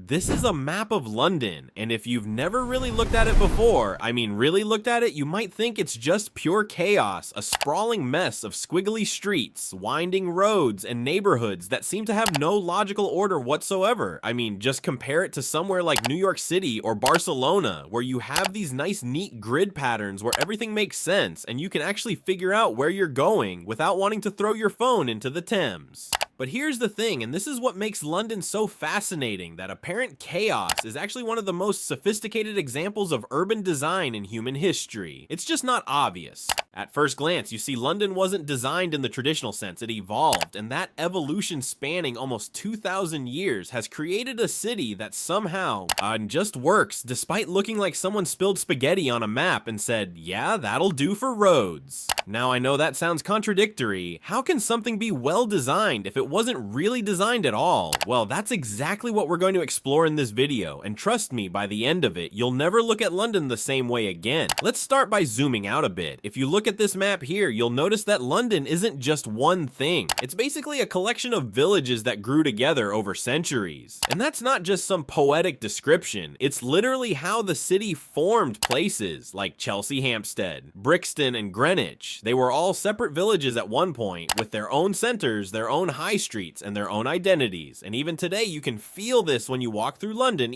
This is a map of London, and if you've never really looked at it before, really looked at it, you might think it's just pure chaos, a sprawling mess of squiggly streets, winding roads, and neighborhoods that seem to have no logical order whatsoever. Just compare it to somewhere like New York City or Barcelona, where you have these nice neat grid patterns where everything makes sense, and you can actually figure out where you're going without wanting to throw your phone into the Thames. But here's the thing, and this is what makes London so fascinating, that apparent chaos is actually one of the most sophisticated examples of urban design in human history. It's just not obvious. At first glance, you see London wasn't designed in the traditional sense, it evolved, and that evolution spanning almost 2,000 years has created a city that somehow just works, despite looking like someone spilled spaghetti on a map and said, yeah, that'll do for roads. Now I know that sounds contradictory. How can something be well designed if it wasn't really designed at all? Well, that's exactly what we're going to explore in this video, and trust me, by the end of it, you'll never look at London the same way again. Let's start by zooming out a bit. If you look at this map here, you'll notice that London isn't just one thing. It's basically a collection of villages that grew together over centuries. And that's not just some poetic description, it's literally how the city formed places like Chelsea Hampstead, Brixton, and Greenwich. They were all separate villages at one point, with their own centers, their own high streets, and their own identities. And even today, you can feel this when you walk through London.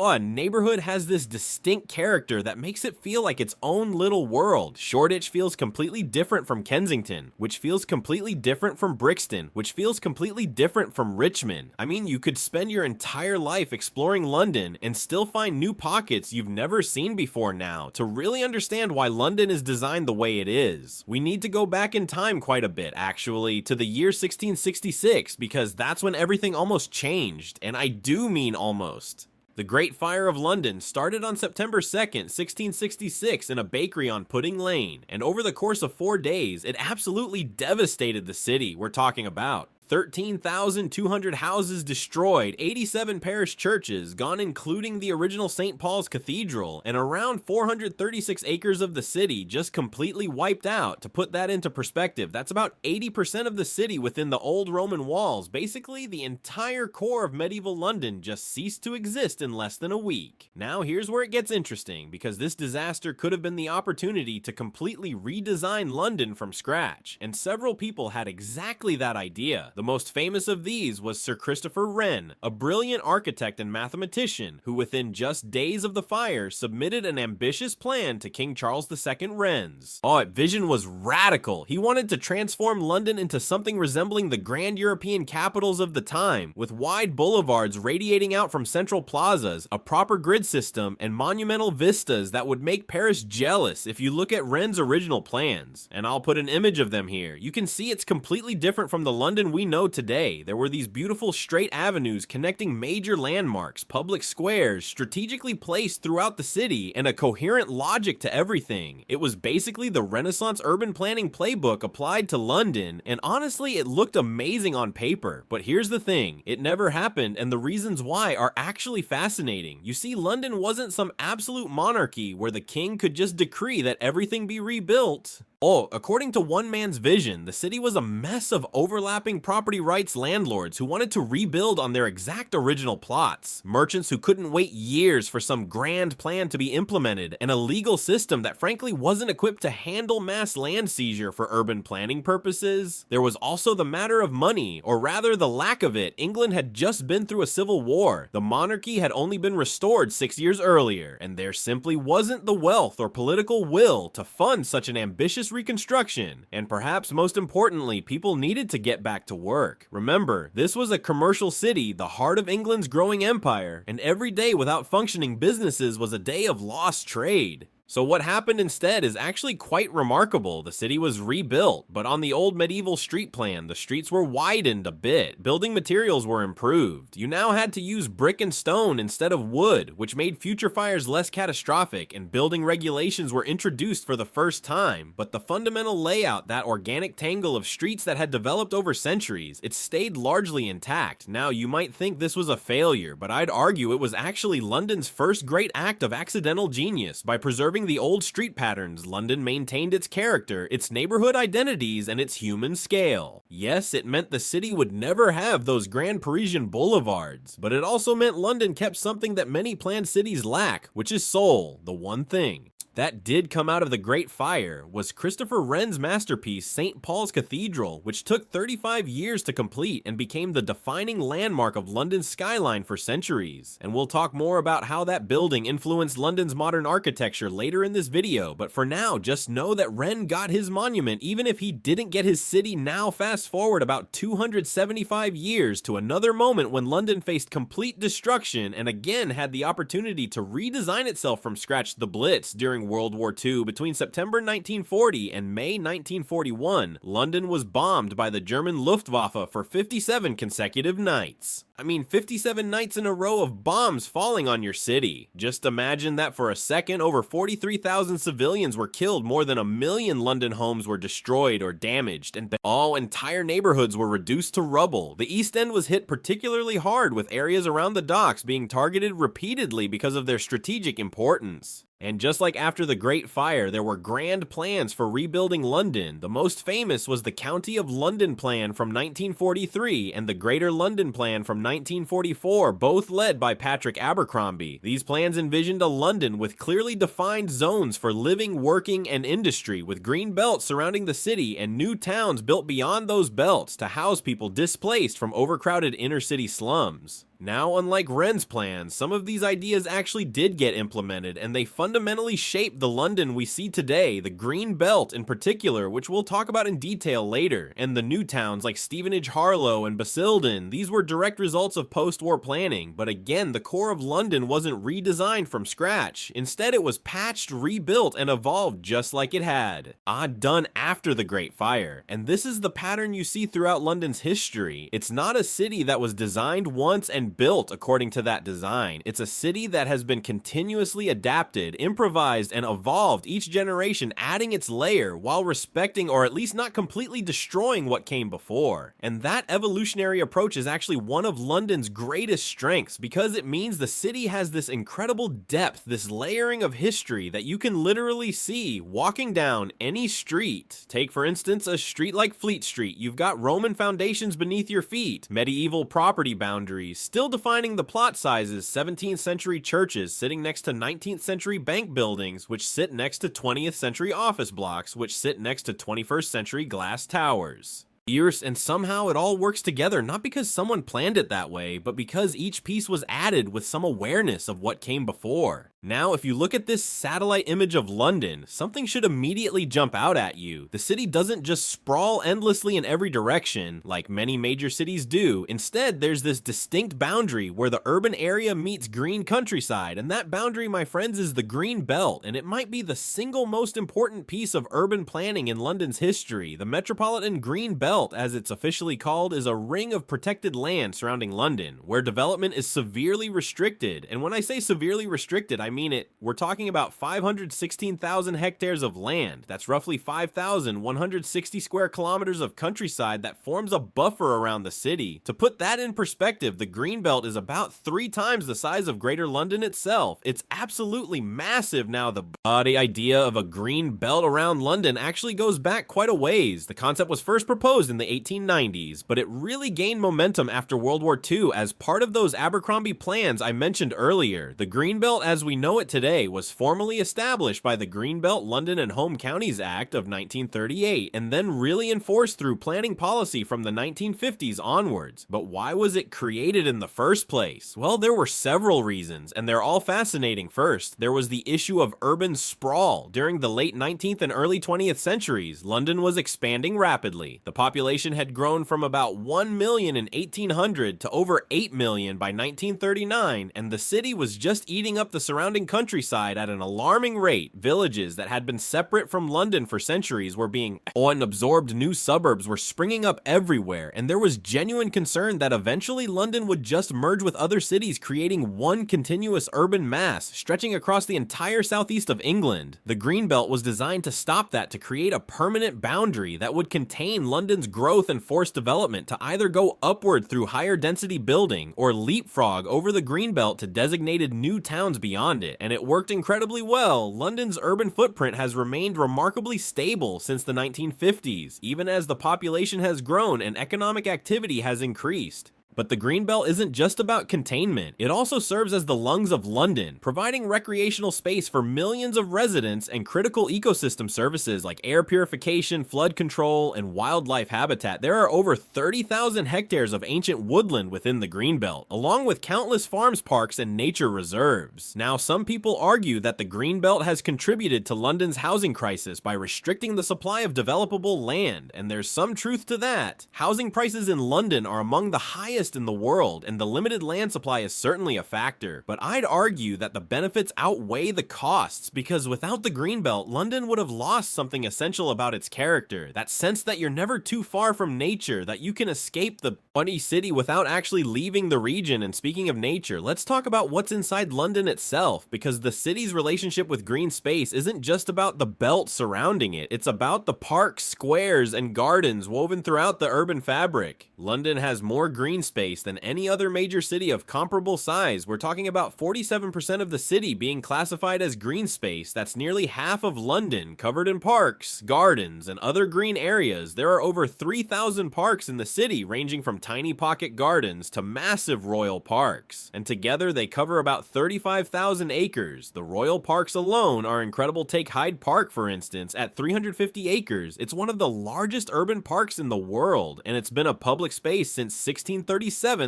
A neighborhood has this distinct character that makes it feel like its own little world. Shoreditch feels completely different from Kensington, which feels completely different from Brixton, which feels completely different from Richmond. You could spend your entire life exploring London and still find new pockets you've never seen before now. To really understand why London is designed the way it is, we need to go back in time quite a bit, actually, to the year 1666, because that's when everything almost changed, and I do mean almost. The Great Fire of London started on September 2nd, 1666 in a bakery on Pudding Lane, and over the course of 4 days, it absolutely devastated the city we're talking about. 13,200 houses destroyed, 87 parish churches gone, including the original St. Paul's Cathedral, and around 436 acres of the city just completely wiped out. To put that into perspective, that's about 80% of the city within the old Roman walls. Basically, the entire core of medieval London just ceased to exist in less than a week. Now here's where it gets interesting, because this disaster could have been the opportunity to completely redesign London from scratch, and several people had exactly that idea. The most famous of these was Sir Christopher Wren, a brilliant architect and mathematician who within just days of the fire submitted an ambitious plan to King Charles II Wren's. Its vision was radical. He wanted to transform London into something resembling the grand European capitals of the time, with wide boulevards radiating out from central plazas, a proper grid system, and monumental vistas that would make Paris jealous if you look at Wren's original plans. And I'll put an image of them here. You can see it's completely different from the London we know today. There were these beautiful straight avenues connecting major landmarks, public squares, strategically placed throughout the city, and a coherent logic to everything. It was basically the Renaissance urban planning playbook applied to London, and honestly, it looked amazing on paper. But here's the thing, it never happened, and the reasons why are actually fascinating. You see, London wasn't some absolute monarchy where the king could just decree that everything be rebuilt. According to one man's vision, the city was a mess of overlapping property rights landlords who wanted to rebuild on their exact original plots, merchants who couldn't wait years for some grand plan to be implemented, and a legal system that frankly wasn't equipped to handle mass land seizure for urban planning purposes. There was also the matter of money, or rather the lack of it. England had just been through a civil war. The monarchy had only been restored 6 years earlier, and there simply wasn't the wealth or political will to fund such an ambitious reconstruction. And perhaps most importantly, people needed to get back to work. Remember, this was a commercial city, the heart of England's growing empire, and every day without functioning businesses was a day of lost trade. So what happened instead is actually quite remarkable. The city was rebuilt, but on the old medieval street plan, the streets were widened a bit. Building materials were improved. You now had to use brick and stone instead of wood, which made future fires less catastrophic, and building regulations were introduced for the first time. But the fundamental layout, that organic tangle of streets that had developed over centuries, it stayed largely intact. Now, you might think this was a failure, but I'd argue it was actually London's first great act of accidental genius by preserving preserving the old street patterns, London maintained its character, its neighborhood identities, and its human scale. Yes, it meant the city would never have those grand Parisian boulevards, but it also meant London kept something that many planned cities lack, which is soul, the one thing that did come out of the Great Fire was Christopher Wren's masterpiece, St. Paul's Cathedral, which took 35 years to complete and became the defining landmark of London's skyline for centuries. And we'll talk more about how that building influenced London's modern architecture later in this video, but for now, just know that Wren got his monument even if he didn't get his city. Now fast forward about 275 years to another moment when London faced complete destruction and again had the opportunity to redesign itself from scratch, the Blitz, during World War II. Between September 1940 and May 1941, London was bombed by the German Luftwaffe for 57 consecutive nights. I mean, 57 nights in a row of bombs falling on your city. Just imagine that for a second, over 43,000 civilians were killed, more than 1 million London homes were destroyed or damaged, and all entire neighborhoods were reduced to rubble. The East End was hit particularly hard, with areas around the docks being targeted repeatedly because of their strategic importance. And just like after the Great Fire, there were grand plans for rebuilding London. The most famous was the County of London Plan from 1943 and the Greater London Plan from 1944, both led by Patrick Abercrombie. These plans envisioned a London with clearly defined zones for living, working, and industry, with green belts surrounding the city and new towns built beyond those belts to house people displaced from overcrowded inner-city slums. Now, unlike Wren's plans, some of these ideas actually did get implemented, and they fundamentally shaped the London we see today, the Green Belt in particular, which we'll talk about in detail later, and the new towns like Stevenage, Harlow, and Basildon. These were direct results of post-war planning, but again, the core of London wasn't redesigned from scratch. Instead, it was patched, rebuilt, and evolved just like it had. Done after the Great Fire, and this is the pattern you see throughout London's history. It's not a city that was designed once and built according to that design. It's a city that has been continuously adapted, improvised, and evolved each generation, adding its layer while respecting or at least not completely destroying what came before. And that evolutionary approach is actually one of London's greatest strengths, because it means the city has this incredible depth, this layering of history that you can literally see walking down any street. Take for instance a street like Fleet Street. You've got Roman foundations beneath your feet, medieval property boundaries, still defining the plot sizes, 17th century churches sitting next to 19th century bank buildings, which sit next to 20th century office blocks, which sit next to 21st century glass towers. And somehow it all works together, not because someone planned it that way, but because each piece was added with some awareness of what came before. Now, if you look at this satellite image of London, something should immediately jump out at you. The city doesn't just sprawl endlessly in every direction, like many major cities do. Instead, there's this distinct boundary where the urban area meets green countryside, and that boundary, my friends, is the Green Belt, and it might be the single most important piece of urban planning in London's history. The Metropolitan Green Belt, as it's officially called, is a ring of protected land surrounding London, where development is severely restricted. And when I say severely restricted, I mean it. We're talking about 516,000 hectares of land. That's roughly 5,160 square kilometers of countryside that forms a buffer around the city. To put that in perspective, the Greenbelt is about 3 times the size of Greater London itself. It's absolutely massive. Now, the idea of a green belt around London actually goes back quite a ways. The concept was first proposed in the 1890s, but it really gained momentum after World War II as part of those Abercrombie plans I mentioned earlier. The Greenbelt as we know it today was formally established by the Greenbelt London and Home Counties Act of 1938 and then really enforced through planning policy from the 1950s onwards. But why was it created in the first place? Well, there were several reasons, and they're all fascinating. First, there was the issue of urban sprawl. During the late 19th and early 20th centuries, London was expanding rapidly. The population had grown from about 1 million in 1800 to over 8 million by 1939, and the city was just eating up the surrounding countryside at an alarming rate. Villages that had been separate from London for centuries were being absorbed. New suburbs were springing up everywhere, and there was genuine concern that eventually London would just merge with other cities, creating one continuous urban mass stretching across the entire southeast of England. The Greenbelt was designed to stop that, to create a permanent boundary that would contain London's growth and forced development, to either go upward through higher density building or leapfrog over the Greenbelt to designated new towns beyond beyond it, and it worked incredibly well. London's urban footprint has remained remarkably stable since the 1950s, even as the population has grown and economic activity has increased. But the Greenbelt isn't just about containment, it also serves as the lungs of London, providing recreational space for millions of residents and critical ecosystem services like air purification, flood control, and wildlife habitat. There are over 30,000 hectares of ancient woodland within the Greenbelt, along with countless farms, parks, and nature reserves. Now, some people argue that the Greenbelt has contributed to London's housing crisis by restricting the supply of developable land, and there's some truth to that. Housing prices in London are among the highest in the world, and the limited land supply is certainly a factor, but I'd argue that the benefits outweigh the costs, because without the Greenbelt, London would have lost something essential about its character, that sense that you're never too far from nature, that you can escape the funny city without actually leaving the region. And speaking of nature, let's talk about what's inside London itself, because the city's relationship with green space isn't just about the belt surrounding it, it's about the parks, squares, and gardens woven throughout the urban fabric. London has more green space than any other major city of comparable size. We're talking about 47% of the city being classified as green space. That's nearly half of London, covered in parks, gardens, and other green areas. There are over 3,000 parks in the city, ranging from tiny pocket gardens to massive royal parks. And together they cover about 35,000 acres. The royal parks alone are incredible. Take Hyde Park, for instance, at 350 acres. It's one of the largest urban parks in the world, and it's been a public space since 1637.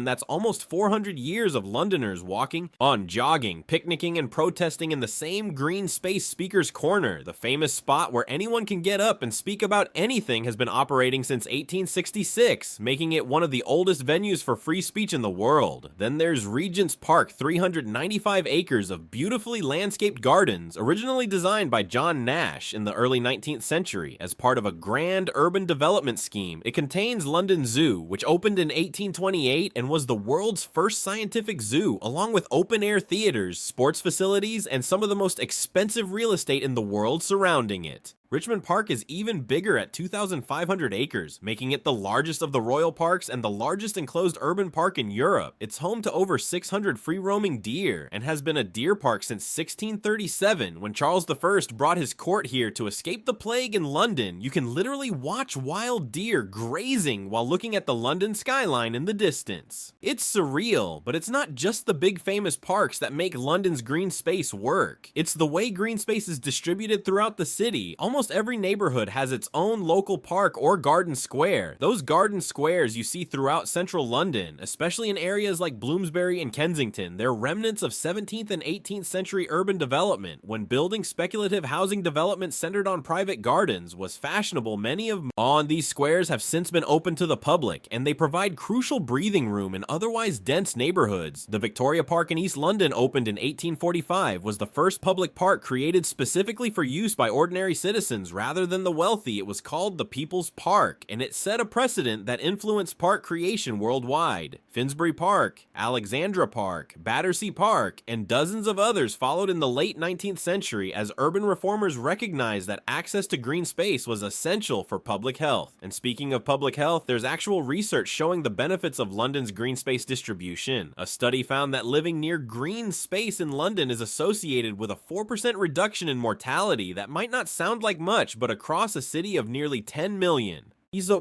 That's almost 400 years of Londoners walking, on jogging, picnicking, and protesting in the same green space. Speaker's Corner, the famous spot where anyone can get up and speak about anything, has been operating since 1866, making it one of the oldest venues for free speech in the world. Then there's Regent's Park, 395 acres of beautifully landscaped gardens, originally designed by John Nash in the early 19th century as part of a grand urban development scheme. It contains London Zoo, which opened in 1828 and was the world's first scientific zoo, along with open-air theaters, sports facilities, and some of the most expensive real estate in the world surrounding it. Richmond Park is even bigger at 2,500 acres, making it the largest of the royal parks and the largest enclosed urban park in Europe. It's home to over 600 free-roaming deer and has been a deer park since 1637, when Charles I brought his court here to escape the plague in London. You can literally watch wild deer grazing while looking at the London skyline in the distance. It's surreal, but it's not just the big famous parks that make London's green space work. It's the way green space is distributed throughout the city. Almost every neighborhood has its own local park or garden square. Those garden squares you see throughout central London, especially in areas like Bloomsbury and Kensington. They're remnants of 17th and 18th century urban development. When building speculative housing developments centered on private gardens was fashionable, many of these squares have since been opened to the public, and they provide crucial breathing room in otherwise dense neighborhoods. The Victoria Park in East London opened in 1845, was the first public park created specifically for use by ordinary citizens rather than the wealthy. It was called the People's Park, and it set a precedent that influenced park creation worldwide. Finsbury Park, Alexandra Park, Battersea Park, and dozens of others followed in the late 19th century as urban reformers recognized that access to green space was essential for public health. And speaking of public health, there's actual research showing the benefits of London's green space distribution. A study found that living near green space in London is associated with a 4% reduction in mortality. That might not sound like much, but across a city of nearly 10 million.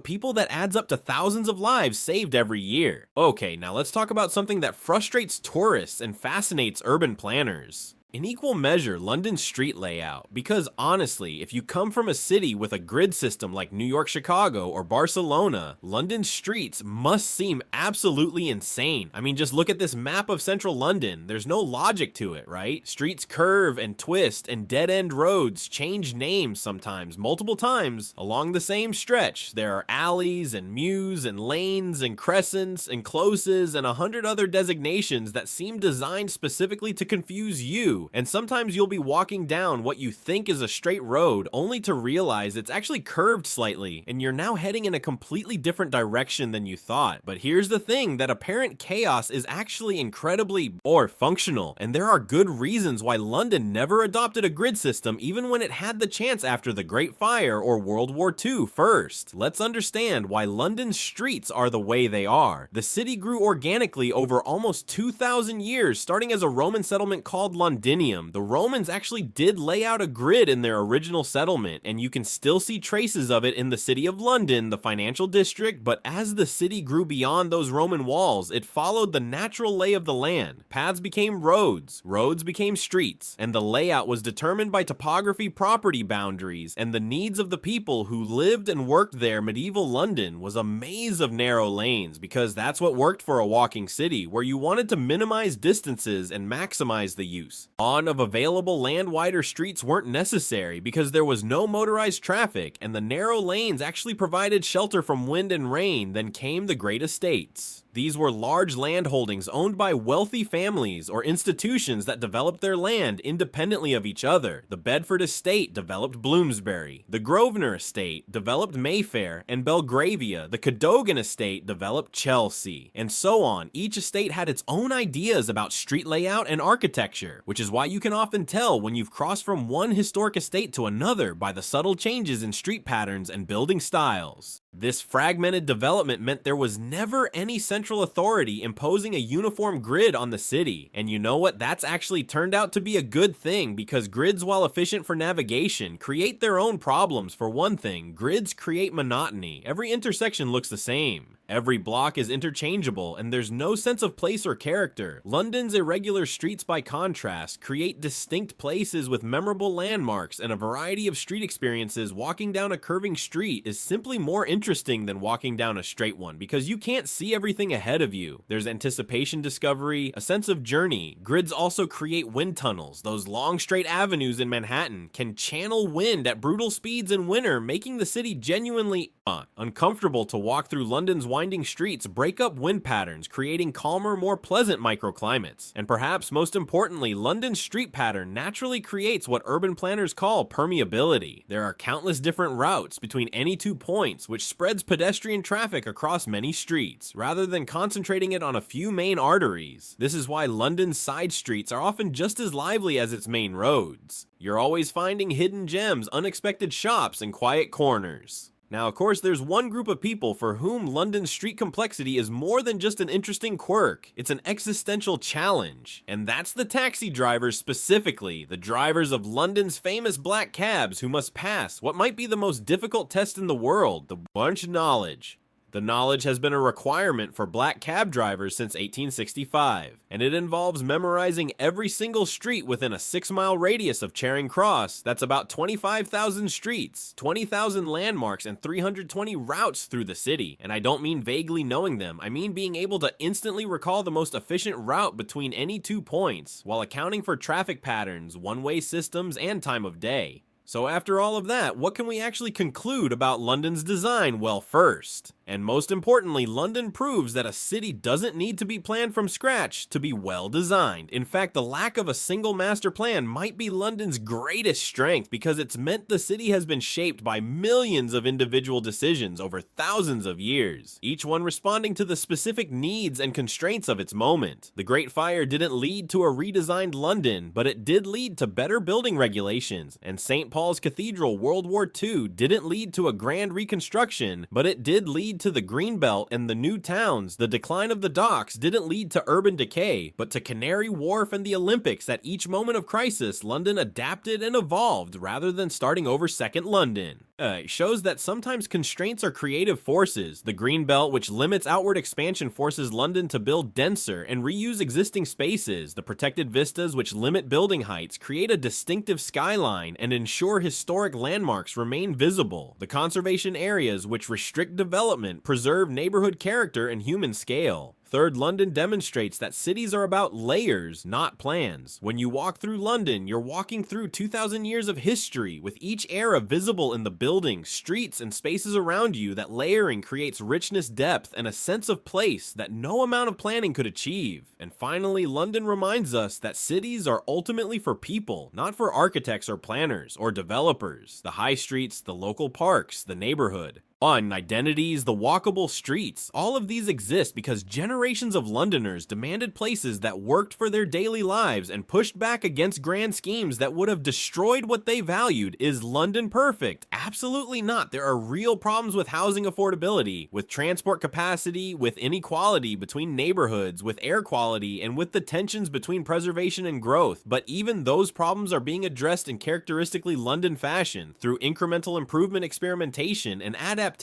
People, that adds up to thousands of lives saved every year. Okay, now let's talk about something that frustrates tourists and fascinates urban planners. In equal measure, London's street layout, because honestly, if you come from a city with a grid system like New York, Chicago, or Barcelona, London's streets must seem absolutely insane. I mean, just look at this map of central London. There's no logic to it, right? Streets curve and twist, and dead-end roads change names sometimes, multiple times, along the same stretch. There are alleys and mews and lanes and crescents and closes and 100 other designations that seem designed specifically to confuse you. And sometimes you'll be walking down what you think is a straight road only to realize it's actually curved slightly, and you're now heading in a completely different direction than you thought. But here's the thing, that apparent chaos is actually incredibly functional, and there are good reasons why London never adopted a grid system even when it had the chance after the Great Fire or World War II. First, let's understand why London's streets are the way they are. The city grew organically over almost 2,000 years, starting as a Roman settlement called Londinium. millennium, the Romans actually did lay out a grid in their original settlement, and you can still see traces of it in the city of London, the financial district, but as the city grew beyond those Roman walls, it followed the natural lay of the land. Paths became roads, roads became streets, and the layout was determined by topography, property boundaries, and the needs of the people who lived and worked there. Medieval London was a maze of narrow lanes because that's what worked for a walking city, where you wanted to minimize distances and maximize the use. On of available land, wider streets weren't necessary because there was no motorized traffic, and the narrow lanes actually provided shelter from wind and rain. Then came the great estates. These were large land holdings owned by wealthy families or institutions that developed their land independently of each other. The Bedford Estate developed Bloomsbury, the Grosvenor Estate developed Mayfair and Belgravia, the Cadogan Estate developed Chelsea, and so on. Each estate had its own ideas about street layout and architecture, which is why you can often tell when you've crossed from one historic estate to another by the subtle changes in street patterns and building styles. This fragmented development meant there was never any central authority imposing a uniform grid on the city. And you know what? That's actually turned out to be a good thing, because grids, while efficient for navigation, create their own problems. For one thing, grids create monotony. Every intersection looks the same. Every block is interchangeable, and there's no sense of place or character. London's irregular streets, by contrast, create distinct places with memorable landmarks and a variety of street experiences. Walking down a curving street is simply more interesting than walking down a straight one, because you can't see everything ahead of you. There's anticipation, discovery, a sense of journey. Grids also create wind tunnels. Those long straight avenues in Manhattan can channel wind at brutal speeds in winter, making the city genuinely uncomfortable to walk through. London's winding streets break up wind patterns, creating calmer, more pleasant microclimates. And perhaps most importantly, London's street pattern naturally creates what urban planners call permeability. There are countless different routes between any 2 points, which spreads pedestrian traffic across many streets, rather than concentrating it on a few main arteries. This is why London's side streets are often just as lively as its main roads. You're always finding hidden gems, unexpected shops, and quiet corners. Now, of course, there's one group of people for whom London's street complexity is more than just an interesting quirk. It's an existential challenge. And that's the taxi drivers, specifically the drivers of London's famous black cabs, who must pass what might be the most difficult test in the world, the bunch knowledge. The knowledge has been a requirement for black cab drivers since 1865, and it involves memorizing every single street within a 6-mile radius of Charing Cross. That's about 25,000 streets, 20,000 landmarks, and 320 routes through the city. And I don't mean vaguely knowing them, I mean being able to instantly recall the most efficient route between any 2 points, while accounting for traffic patterns, one-way systems, and time of day. So after all of that, what can we actually conclude about London's design? Well, first, and most importantly, London proves that a city doesn't need to be planned from scratch to be well designed. In fact, the lack of a single master plan might be London's greatest strength, because it's meant the city has been shaped by millions of individual decisions over thousands of years, each one responding to the specific needs and constraints of its moment. The Great Fire didn't lead to a redesigned London, but it did lead to better building regulations, and St. Paul's Cathedral World War II didn't lead to a grand reconstruction, but it did lead to the Greenbelt and the new towns. The decline of the docks didn't lead to urban decay, but to Canary Wharf and the Olympics. At each moment of crisis, London adapted and evolved rather than starting over second London. It shows that sometimes constraints are creative forces. The Greenbelt, which limits outward expansion, forces London to build denser and reuse existing spaces. The protected vistas, which limit building heights, create a distinctive skyline and ensure historic landmarks remain visible. The conservation areas, which restrict development, preserve neighborhood character and human scale. Third, London demonstrates that cities are about layers, not plans. When you walk through London, you're walking through 2,000 years of history, with each era visible in the buildings, streets, and spaces around you. That layering creates richness, depth, and a sense of place that no amount of planning could achieve. And finally, London reminds us that cities are ultimately for people, not for architects or planners or developers. The high streets, the local parks, the neighborhood. On identities, the walkable streets, all of these exist because generations of Londoners demanded places that worked for their daily lives and pushed back against grand schemes that would have destroyed what they valued. Is London perfect? Absolutely not. There are real problems with housing affordability, with transport capacity, with inequality between neighborhoods, with air quality, and with the tensions between preservation and growth. But even those problems are being addressed in characteristically London fashion through incremental improvement, experimentation, and adaptation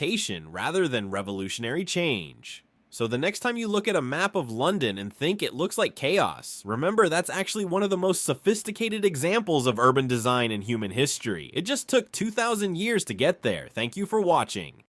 rather than revolutionary change. So the next time you look at a map of London and think it looks like chaos, remember that's actually one of the most sophisticated examples of urban design in human history. It just took 2,000 years to get there. Thank you for watching.